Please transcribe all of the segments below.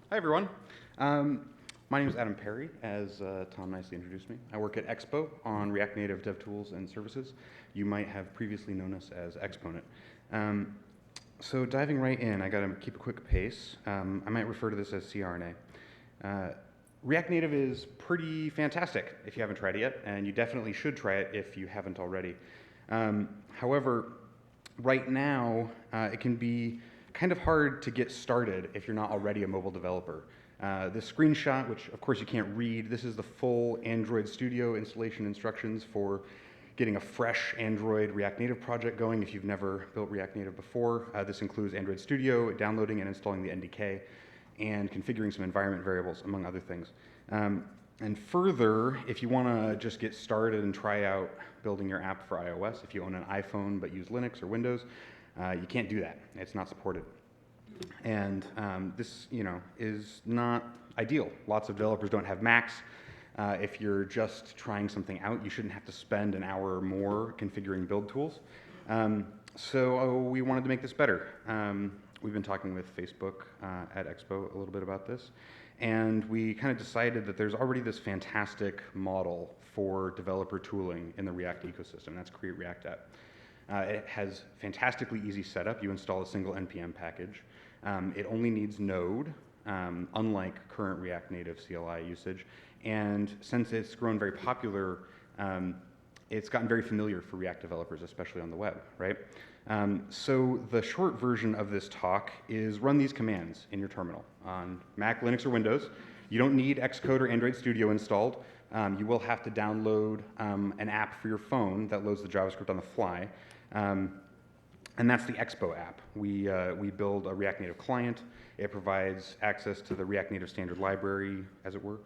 Hi, everyone. My name is Adam Perry, as Tom nicely introduced me. I work at Expo on React Native Dev Tools and Services. You might have previously known us as Exponent. So diving right in, I got to keep a quick pace. I might refer to this as CRNA. React Native is pretty fantastic if you haven't tried it yet, and you definitely should try it if you haven't already. However, right now, it can be kind of hard to get started if you're not already a mobile developer. This screenshot, which of course you can't read, this is the full Android Studio installation instructions for getting a fresh Android React Native project going if you've never built React Native before. This includes Android Studio, downloading and installing the NDK, and configuring some environment variables, among other things. And further, if you want to just get started and try out building your app for iOS, if you own an iPhone but use Linux or Windows, you can't do that. It's not supported. And this, is not ideal. Lots of developers don't have Macs. If you're just trying something out, you shouldn't have to spend an hour or more configuring build tools. So we wanted to make this better. We've been talking with Facebook at Expo a little bit about this, and we kind of decided that there's already this fantastic model for developer tooling in the React ecosystem. That's Create React App. It has fantastically easy setup. You install a single NPM package. It only needs Node, unlike current React Native CLI usage. And since it's grown very popular, it's gotten very familiar for React developers, especially on the web, right? So the short version of this talk is run these commands in your terminal on Mac, Linux, or Windows. You don't need Xcode or Android Studio installed. You will have to download an app for your phone that loads the JavaScript on the fly. And that's the Expo app. We build a React Native client. It provides access to the React Native standard library, as it were,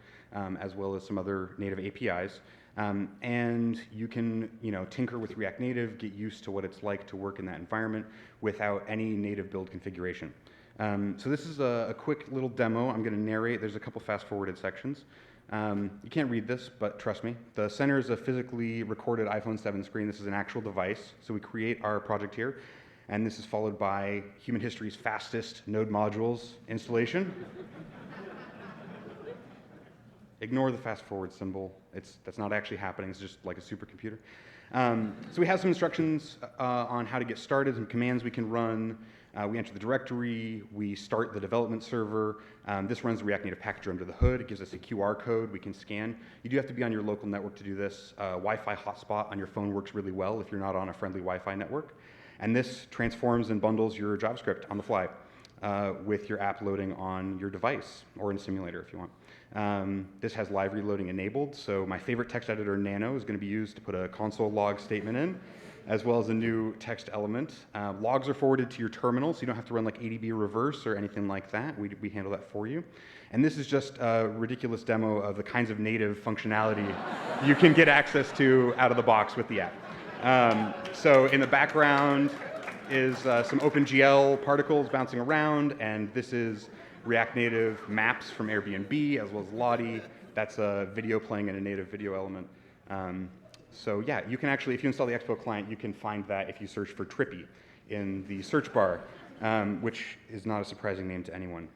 as well as some other native APIs. And you can, tinker with React Native, get used to what it's like to work in that environment without any native build configuration. So this is a quick little demo. I'm going to narrate. There's a couple fast-forwarded sections. You can't read this, but trust me. The center is a physically recorded iPhone 7 screen. This is an actual device. So we create our project here. And this is followed by human history's fastest Node modules installation. Ignore the fast forward symbol. That's not actually happening. It's just like a supercomputer. So we have some instructions on how to get started, some commands we can run. We enter the directory. We start the development server. This runs the React Native packager under the hood. It gives us a QR code we can scan. You do have to be on your local network to do this. Wi-Fi hotspot on your phone works really well if you're not on a friendly Wi-Fi network. And this transforms and bundles your JavaScript on the fly with your app loading on your device or in a simulator if you want. This has live reloading enabled, so my favorite text editor, Nano, is going to be used to put a console log statement in, as well as a new text element. Logs are forwarded to your terminal, so you don't have to run like ADB reverse or anything like that. We handle that for you. And this is just a ridiculous demo of the kinds of native functionality you can get access to out of the box with the app. So in the background is some OpenGL particles bouncing around, and this is React Native maps from Airbnb, as well as Lottie. That's a video playing in a native video element. So yeah, you can actually, if you install the Expo client, you can find that if you search for Trippy in the search bar, which is not a surprising name to anyone.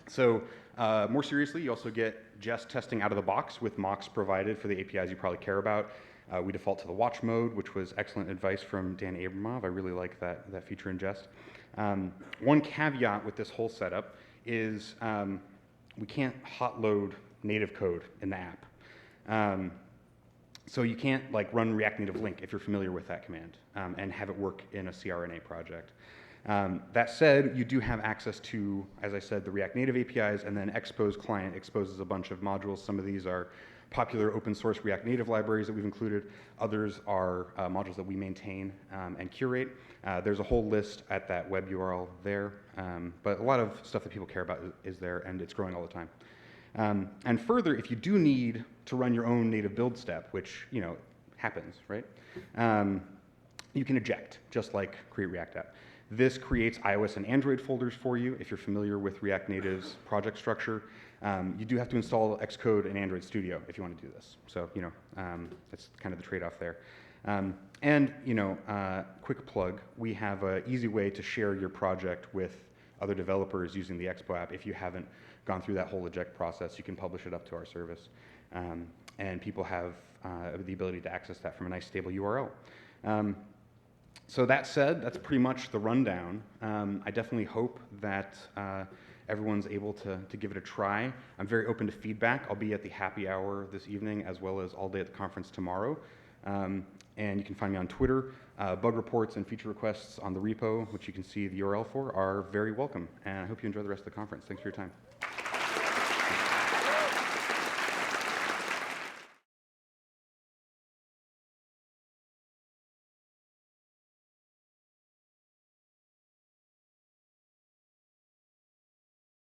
So more seriously, you also get Jest testing out of the box with mocks provided for the APIs you probably care about. We default to the watch mode, which was excellent advice from Dan Abramov. I really like that feature in Jest. One caveat with this whole setup is we can't hot load native code in the app. So you can't run React Native Link if you're familiar with that command and have it work in a CRNA project. That said, you do have access to, as I said, the React Native APIs, and then Expo's client exposes a bunch of modules. Some of these are popular open source React Native libraries that we've included. Others are modules that we maintain and curate. There's a whole list at that web URL there, but a lot of stuff that people care about is there, and it's growing all the time. And further, if you do need to run your own native build step, which happens, right? You can eject, just like Create React App. This creates iOS and Android folders for you if you're familiar with React Native's project structure. You do have to install Xcode and Android Studio if you want to do this. So, that's kind of the trade-off there. And, quick plug, we have an easy way to share your project with other developers using the Expo app. If you haven't gone through that whole eject process, you can publish it up to our service. And people have the ability to access that from a nice stable URL. So that said, that's pretty much the rundown. I definitely hope that everyone's able to give it a try. I'm very open to feedback. I'll be at the happy hour this evening as well as all day at the conference tomorrow. And you can find me on Twitter. Bug reports and feature requests on the repo, which you can see the URL for, are very welcome. And I hope you enjoy the rest of the conference. Thanks for your time.